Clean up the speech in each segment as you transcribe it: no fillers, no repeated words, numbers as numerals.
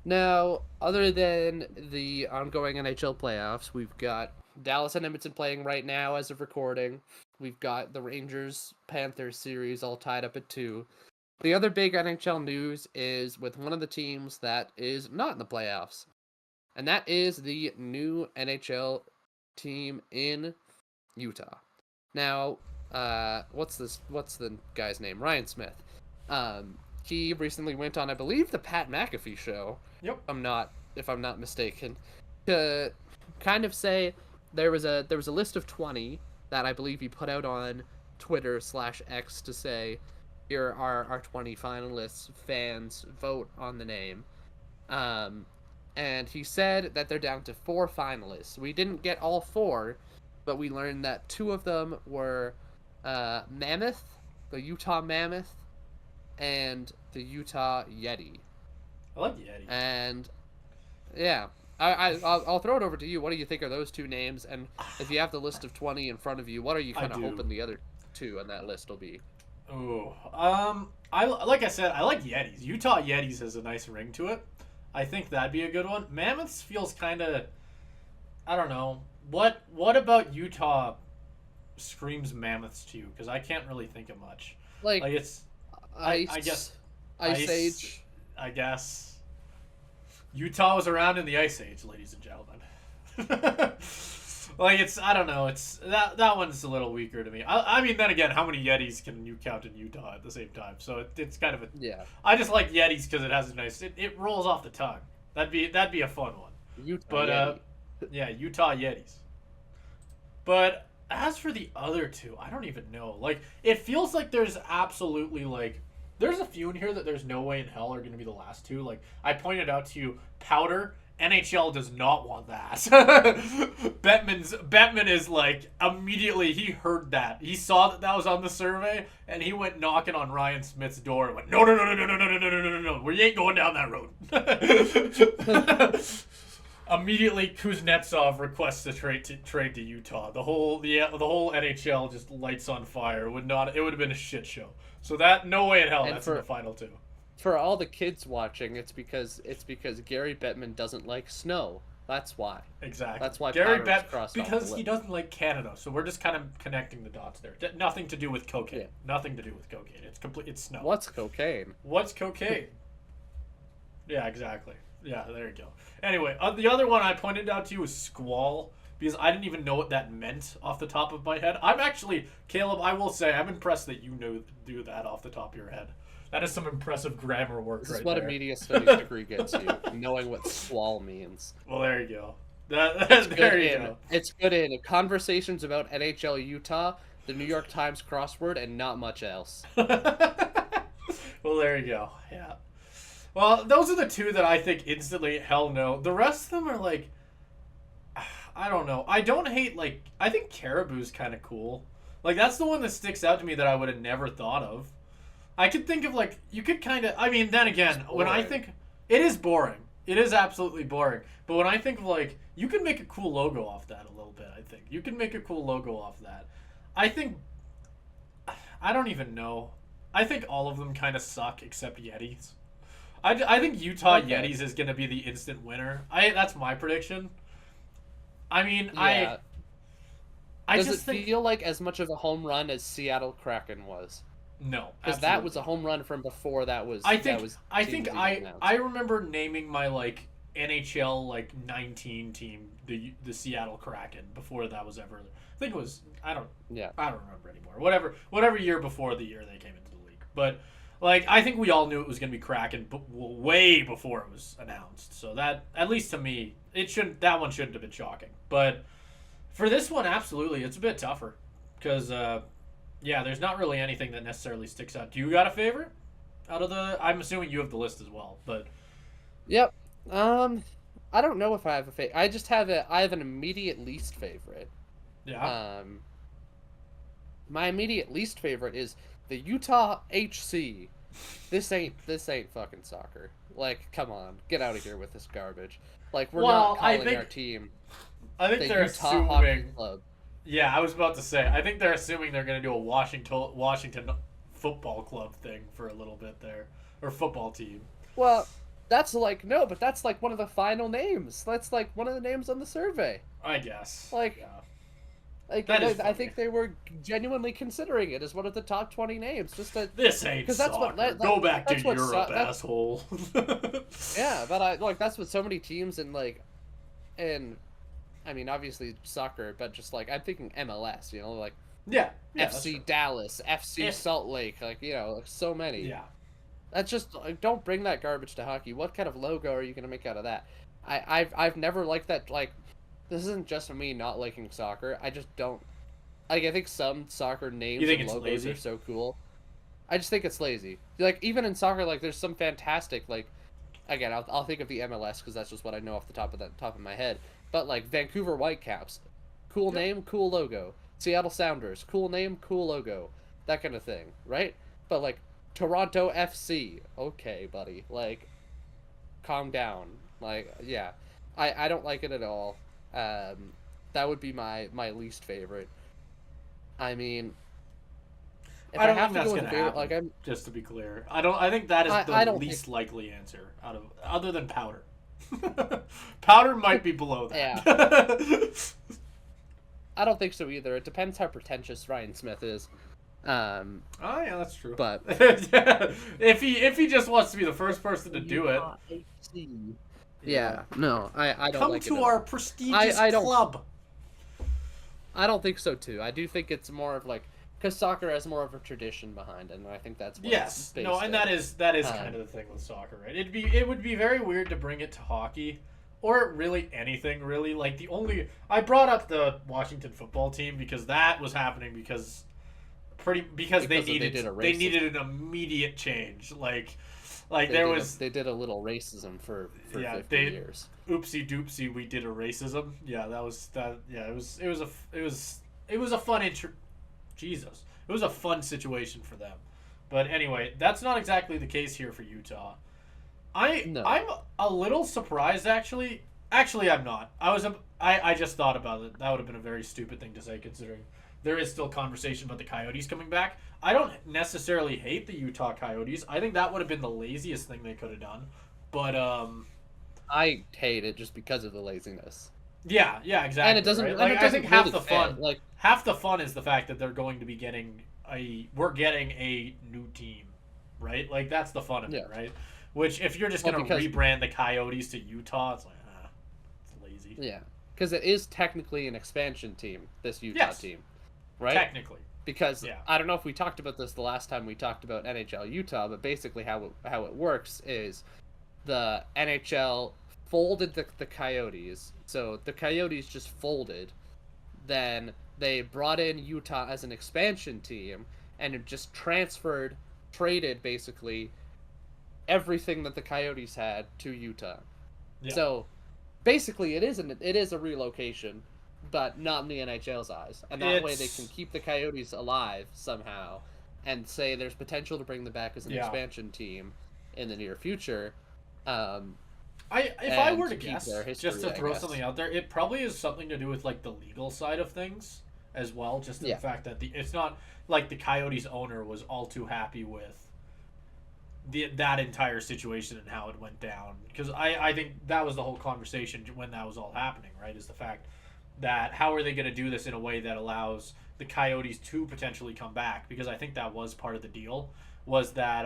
Now, other than the ongoing NHL playoffs, we've got Dallas and Edmonton playing right now as of recording. We've got the Rangers Panthers series all tied up at 2. The other big NHL news is with one of the teams that is not in the playoffs, and that is the new NHL team in Utah. Now, what's the guy's name? Ryan Smith. He recently went on, I believe, the Pat McAfee show. Yep. If I'm not mistaken, to kind of say there was a list of 20 that I believe he put out on Twitter/X to say, here are our 20 finalists. Fans vote on the name. And he said that they're down to 4 finalists. We didn't get all 4, but we learned that 2 of them were Mammoth, the Utah Mammoth, and the Utah Yeti. I like Yeti. And yeah, I'll throw it over to you. What do you think are those 2 names? And if you have the list of 20 in front of you, what are you kind of hoping the other 2 on that list will be? Oh, like I said, I like Yetis. Utah Yetis has a nice ring to it. I think that'd be a good one. Mammoths feels kind of, I don't know. What about Utah screams Mammoths to you? Because I can't really think of much. Like it's, I guess, Ice Age. I guess Utah was around in the Ice Age, ladies and gentlemen. I don't know. It's that one's a little weaker to me. I mean, then again, how many Yetis can you count in Utah at the same time? So it's kind of a. Yeah. I just like Yetis because it has a nice. It rolls off the tongue. That'd be a fun one. Yeti. Yeah, Utah Yetis. But as for the other 2, I don't even know. Like, it feels like there's absolutely like. There's a few in here that there's no way in hell are going to be the last 2. Like, I pointed out to you, Powder. NHL does not want that. Bettman is like, immediately he heard that. He saw that was on the survey, and he went knocking on Ryan Smith's door and went, no, we ain't going down that road. Immediately, Kuznetsov requests a trade to Utah. The whole NHL just lights on fire. It would have been a shit show. So that, no way in hell that's in the final 2. For all the kids watching, it's because Gary Bettman doesn't like snow. That's why. Exactly. That's why Gary Bettman, because he doesn't like Canada. So we're just kind of connecting the dots there. Nothing to do with cocaine. Yeah. Nothing to do with cocaine. It's snow. What's cocaine? What's cocaine? Yeah, exactly. Yeah, there you go. Anyway, the other one I pointed out to you was squall, because I didn't even know what that meant off the top of my head. I'm actually, Caleb, I will say, I'm impressed that you do that off the top of your head. That is some impressive grammar work this right there. This is what a media studies degree gets you, knowing what squall means. Well, there you go. There you go. It's good in conversations about NHL Utah, the New York Times crossword, and not much else. Well, there you go. Yeah. Well, those are the 2 that I think instantly, hell no. The rest of them are like, I don't know. I don't hate, like, I think Caribou's kind of cool. Like, that's the one that sticks out to me that I would have never thought of. I could think of, like, you could kind of, I mean, then again, when I think, it is boring. It is absolutely boring. But when I think of, like, you can make a cool logo off that a little bit, I think. You can make a cool logo off that. I think, I don't even know. I think all of them kind of suck except Yetis. I think Utah Yetis is going to be the instant winner. That's my prediction. I mean, yeah. Does it feel like as much of a home run as Seattle Kraken was? No, because that was a home run from before that was. I remember naming my like NHL like 19 team the Seattle Kraken before that was ever. I think it was I don't remember anymore. Whatever year before the year they came into the league, but like I think we all knew it was going to be Kraken way before it was announced. So that at least to me that one shouldn't have been shocking. But for this one, absolutely, it's a bit tougher because. Yeah, there's not really anything that necessarily sticks out. Do you got a favorite out of the? I'm assuming you have the list as well, but. Yep. I don't know if I have a favorite. I have an immediate least favorite. Yeah. My immediate least favorite is the Utah HC. This ain't fucking soccer. Like, come on, get out of here with this garbage. Like, we're not calling our team. I think they're Utah assuming. Hockey Club. Yeah, I was about to say. I think they're assuming they're going to do a Washington football club thing for a little bit there, or football team. Well, That's like no, but that's like one of the final names. That's like one of the names on the survey. I guess. Like, Yeah. like That is I funny. think they were genuinely considering it as one of the top 20 names. Just to, This ain't because that's soccer. what Go back to that's what Europe, asshole. yeah, but I like that's what so many teams and like, and I mean obviously soccer, but just like I'm thinking MLS. You know, like yeah. FC Dallas, FC Salt Lake. Like like, so many. Yeah. That's just like, don't bring that garbage to hockey. What kind of logo are you gonna make out of that? I've never liked that. Like, this isn't just me not liking soccer. I just don't like. I think some soccer names and logos lazy? are so cool. I just think it's lazy. Like even in soccer, like there's some fantastic like. Again, I'll think of the MLS because that's just what I know off the top of my head. But like Vancouver Whitecaps, cool name, cool logo. Seattle Sounders, cool name, cool logo. That kind of thing, right? But like Toronto FC, okay, buddy. Like, calm down. Like, yeah, I don't like it at all. That would be my least favorite. I mean, if I don't have think to that's go with gonna favorite, happen. like I'm Just to be clear, I don't. I think that is I the don't least think, likely answer out of other than powder. Powder might be below that. Yeah. I don't think so either. It depends how pretentious Ryan Smith is. Oh yeah, that's true. But if he just wants to be the first person to do it. Yeah, no, I don't Come like it to at our all. prestigious I don't, club. I don't think so too. I do think it's more of like because soccer has more of a tradition behind it, and I think that's what Yes, it's no, based and on. that is kind of the thing with soccer, right? It would be very weird to bring it to hockey, or really anything really. Like I brought up the Washington football team because that was happening because they needed an immediate change. Like they did a little racism for 50 years. Oopsie doopsie, we did a racism. Yeah, that was that. Yeah, it was a fun Jesus, it was a fun situation for them. But anyway, that's not exactly the case here for Utah. I'm a little surprised actually. Actually, I'm not. I just thought about it. That would have been a very stupid thing to say considering there is still conversation about the Coyotes coming back. I don't necessarily hate the Utah Coyotes. I think that would have been the laziest thing they could have done. But I hate it just because of the laziness. Yeah, exactly. And it doesn't. Right? And Like, it doesn't I think half really the fun, fit. half the fun is the fact that they're going to be getting we're getting a new team, right? Like that's the fun of it, right? Which if you're just gonna rebrand the Coyotes to Utah, it's like it's lazy. Yeah, because it is technically an expansion team. This Utah team, right? Technically. Because I don't know if we talked about this the last time we talked about NHL Utah, but basically how it works is the NHL folded the Coyotes. So the Coyotes just folded. Then they brought in Utah as an expansion team and it just traded basically everything that the Coyotes had to Utah. Yeah. So basically it is a relocation, but not in the NHL's eyes. And that way they can keep the Coyotes alive somehow and say there's potential to bring them back as an expansion team in the near future. If I were to guess, just to throw something out there, it probably is something to do with like the legal side of things as well. Just the fact that it's not like the Coyotes owner was all too happy with that entire situation and how it went down. Because I think that was the whole conversation when that was all happening, right? Is the fact that how are they going to do this in a way that allows the Coyotes to potentially come back? Because I think that was part of the deal, was that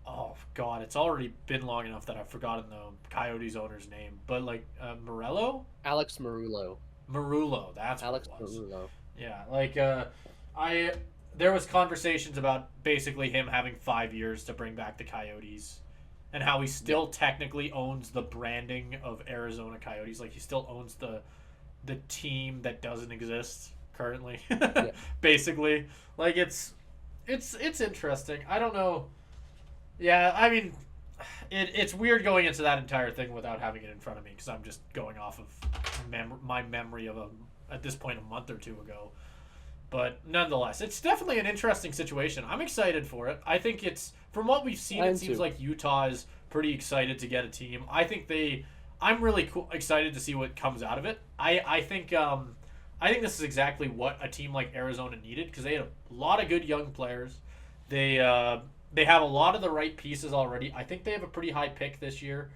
oh God, it's already been long enough that I've forgotten the Coyotes owner's name. But like Morello? Alex Marullo. Marullo, that's Alex what it was. Marullo. Yeah, like there was conversations about basically him having 5 years to bring back the Coyotes, and how he still technically owns the branding of Arizona Coyotes. Like he still owns the team that doesn't exist currently. Basically, like it's interesting. I don't know. Yeah, I mean, it's weird going into that entire thing without having it in front of me because I'm just going off of my memory of at this point a month or two ago. But nonetheless, it's definitely an interesting situation. I'm excited for it. I think from what we've seen, it seems like Utah is pretty excited to get a team. I think I'm really excited to see what comes out of it. I think this is exactly what a team like Arizona needed because they had a lot of good young players. They They have a lot of the right pieces already. I think they have a pretty high pick this year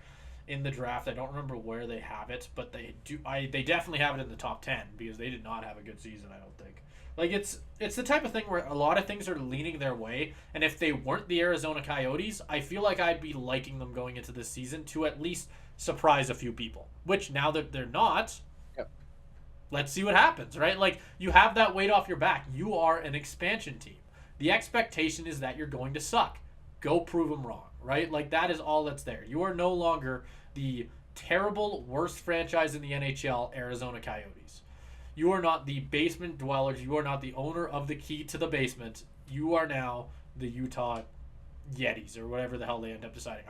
in the draft. I don't remember where they have it, but they do. They definitely have it in the top 10 because they did not have a good season, I don't think. Like it's the type of thing where a lot of things are leaning their way, and if they weren't the Arizona Coyotes, I feel like I'd be liking them going into this season to at least surprise a few people. Which now that they're not, Yep. let's see what happens, right? Like you have that weight off your back. You are an expansion team. The expectation is that you're going to suck. Go prove them wrong, right? Like that is all that's there. You are no longer the terrible worst franchise in the NHL, Arizona Coyotes. You are not the basement dwellers. You are not the owner of the key to the basement. You are now the Utah Yetis or whatever the hell they end up deciding.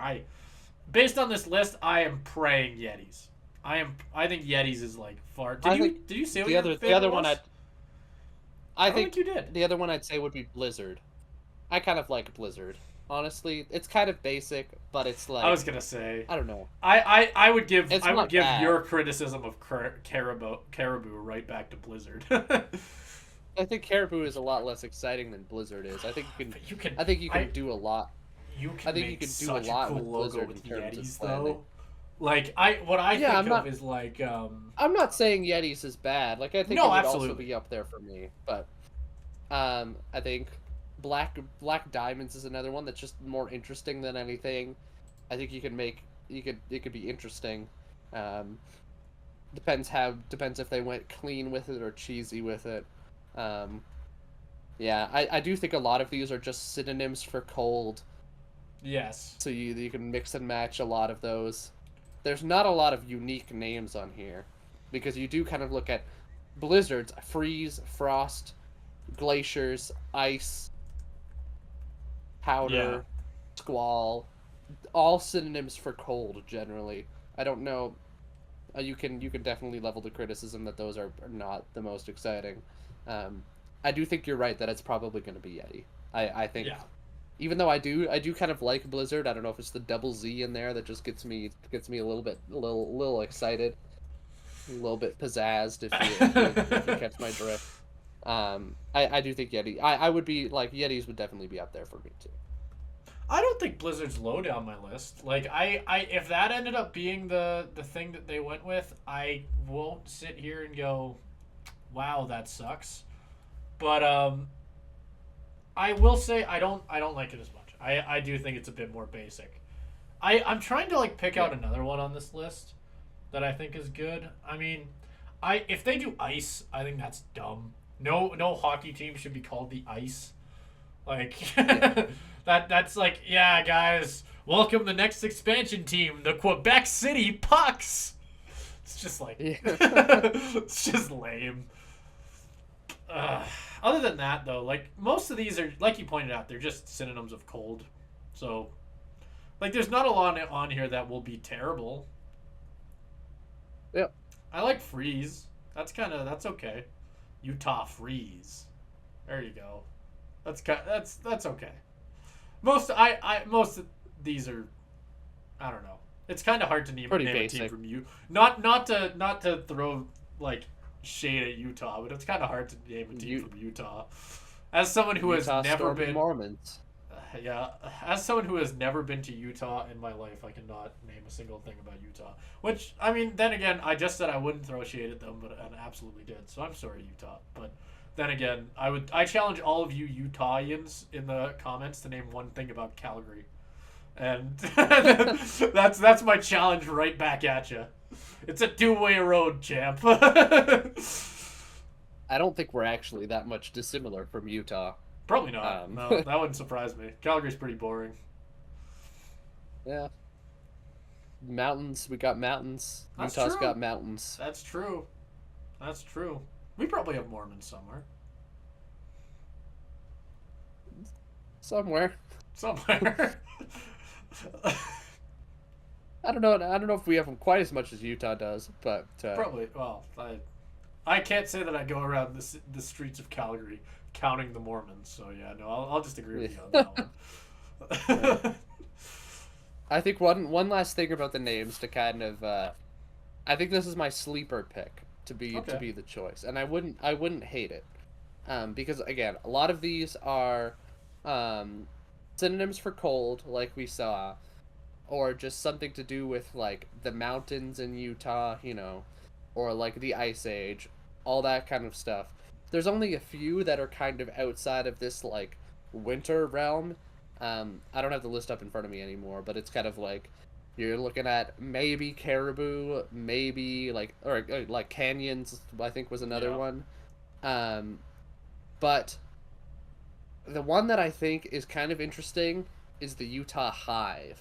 Based on this list, I am praying Yetis. I think Yetis is like far. Did you say what the other one? I think you did. The other one I'd say would be Blizzard. I kind of like Blizzard. Honestly, it's kind of basic, but it's like I was gonna say. I don't know. I would give bad. your criticism of Caribou right back to Blizzard. I think Caribou is a lot less exciting than Blizzard is. I think you can. I think you can do a lot. I think you can do a lot with Blizzard in terms of planning. Like what I think of is like I'm not saying Yetis is bad. Like I think it would also be up there for me, but I think Black Diamonds is another one that's just more interesting than anything. I think it could be interesting. Depends if they went clean with it or cheesy with it. Yeah, I do think a lot of these are just synonyms for cold. Yes. So you can mix and match a lot of those. There's not a lot of unique names on here because you do kind of look at blizzards, freeze, frost, glaciers, ice, powder, squall, all synonyms for cold generally. I don't know. You can definitely level the criticism that those are not the most exciting. I do think you're right that it's probably going to be Yeti. I think. Yeah. Even though I do kind of like Blizzard. I don't know if it's the double Z in there that just gets me a little excited, a little bit pizzazzed if you catch my drift. I do think Yeti. I would be like Yetis would definitely be up there for me too. I don't think Blizzard's low down my list. Like I if that ended up being the thing that they went with, I won't sit here and go, wow, that sucks. But I will say I don't like it as much. I do think it's a bit more basic. I'm trying to like pick out another one on this list that I think is good. I mean, if they do ice, I think that's dumb. No hockey team should be called the Ice. Like that's like, yeah, guys, welcome the next expansion team, the Quebec City Pucks. It's just like it's just lame. Other than that, though, like most of these are, like you pointed out, they're just synonyms of cold. So, like, there's not a lot on here that will be terrible. Yeah. I like freeze. That's okay. Utah freeze. There you go. That's okay. Most of these are, I don't know. It's kind of hard to name a team from you. Not to throw like shade at Utah, but it's kind of hard to name a team from Utah. As someone who has never been Mormons. As someone who has never been to Utah in my life, I cannot name a single thing about Utah. Which, I mean, then again, I just said I wouldn't throw shade at them, but I absolutely did. So I'm sorry, Utah. But then again, I challenge all of you Utahians in the comments to name one thing about Calgary. And that's my challenge right back at you. It's a two-way road, champ. I don't think we're actually that much dissimilar from Utah. Probably not. No, that wouldn't surprise me. Calgary's pretty boring. Yeah. Mountains. We got mountains. That's Utah's true. got mountains. That's true. We probably have Mormons somewhere. Somewhere. I don't know if we have them quite as much as Utah does, but probably. Well, I can't say that I go around the streets of Calgary counting the Mormons. So yeah, no, I'll just agree with you on that one. I think one last thing about the names to kind of, I think this is my sleeper pick to be the choice, and I wouldn't hate it, because again, a lot of these are synonyms for cold, like we saw, or just something to do with like the mountains in Utah, or like the Ice Age, all that kind of stuff. There's only a few that are kind of outside of this like winter realm. I don't have the list up in front of me anymore, but it's kind of like you're looking at maybe caribou, maybe like canyons, I think was another one. But the one that I think is kind of interesting is the Utah Hive.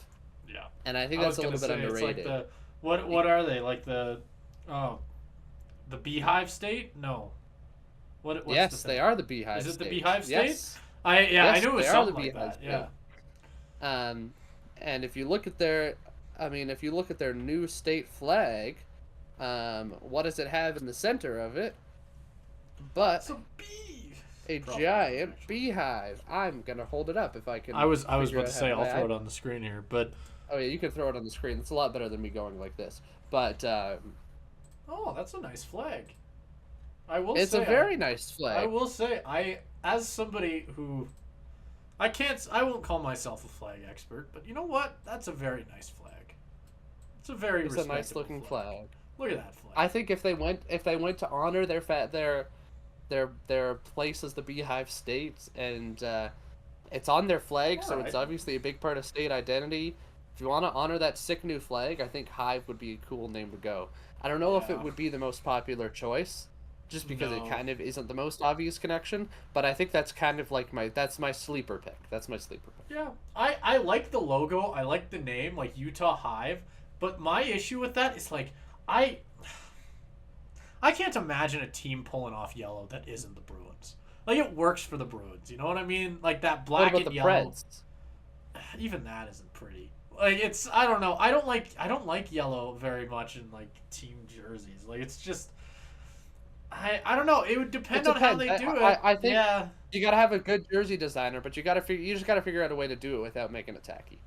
Yeah. And I think that's a little bit underrated. It's like what are they? Like the beehive state? No. What's yes, they are the beehive state. Is it the state. beehive state? Yes. I knew it was something like that. State. Yeah. And if you look at their new state flag, what does it have in the center of it? But it's a bee. A giant beehive. I'm gonna hold it up if I can. I was about to say I'll throw it on the screen here, but oh yeah, you can throw it on the screen. It's a lot better than me going like this. But oh, that's a nice flag. It's a very nice flag. I will say, as somebody who, I won't call myself a flag expert, but you know what? That's a very nice flag. It's a nice looking flag. Look at that flag. I think if they went to honor their place as the Beehive State, and it's on their flag, so it's obviously a big part of state identity. If you want to honor that sick new flag, I think Hive would be a cool name to go. I don't know if it would be the most popular choice, just because it kind of isn't the most obvious connection, but I think that's kind of like that's my sleeper pick. Yeah, I like the logo, I like the name, like Utah Hive, but my issue with that is like I can't imagine a team pulling off yellow that isn't the Bruins. Like it works for the Bruins, you know what I mean? Like that black and yellow. Preds? Even that isn't pretty. Like I don't know. I don't like yellow very much in like team jerseys. Like it's just I don't know. It would depend on how they do it. I think you gotta have a good jersey designer, but you just gotta figure out a way to do it without making it tacky.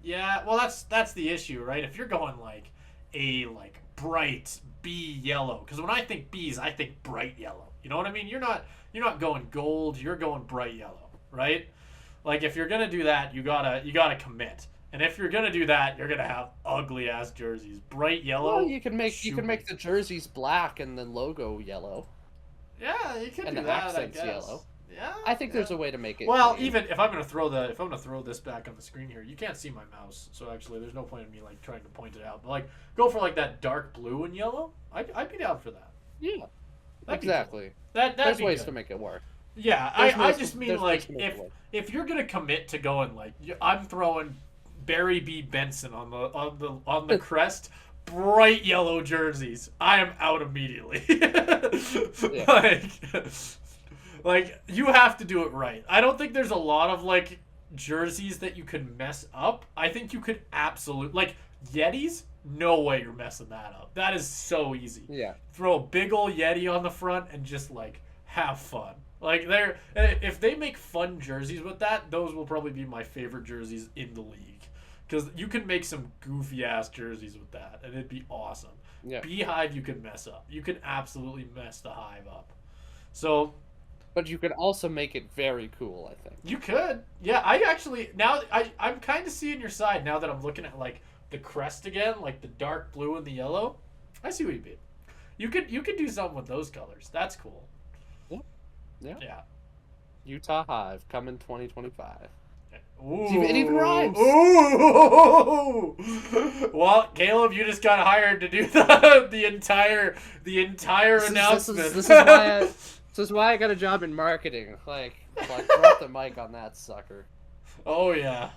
Yeah, well that's the issue, right? If you're going like a bright bee yellow, because when I think bees, I think bright yellow. You know what I mean? You're not going gold. You're going bright yellow, right? Like if you're gonna do that, you gotta commit. And if you're gonna do that, you're gonna have ugly ass jerseys, bright yellow. Well, you can make the jerseys black and the logo yellow. Yeah, you can and do the that. accents I guess. yellow. Yeah, I think there's a way to make it. Well, green. even if I'm gonna throw this back on the screen here, you can't see my mouse, so actually there's no point in me like trying to point it out. But like, go for like that dark blue and yellow. I'd be down for that. Yeah, that'd exactly. Cool. There's ways to make it work. Yeah, I just mean like if you're gonna commit to going like I'm throwing Barry B. Benson on the crest, bright yellow jerseys, I am out immediately. Like you have to do it right. I don't think there's a lot of like jerseys that you could mess up. I think you could absolutely like Yetis. No way you're messing that up. That is so easy. Yeah. Throw a big ol' Yeti on the front and just like have fun. Like if they make fun jerseys with that, those will probably be my favorite jerseys in the league. Because you can make some goofy ass jerseys with that, and it'd be awesome. Yeah. Beehive you could mess up. You could absolutely mess the Hive up. So. But you could also make it very cool, I think. You could. Yeah, I'm kind of seeing your side now that I'm looking at like the crest again, like the dark blue and the yellow. I see what you mean. You could do something with those colors. That's cool. Yeah. Utah Hive coming 2025. Ooh. It even rhymes. Ooh. Well, Caleb, you just got hired to do the entire announcement. This is why I got a job in marketing. Like drop the mic on that sucker. Oh yeah.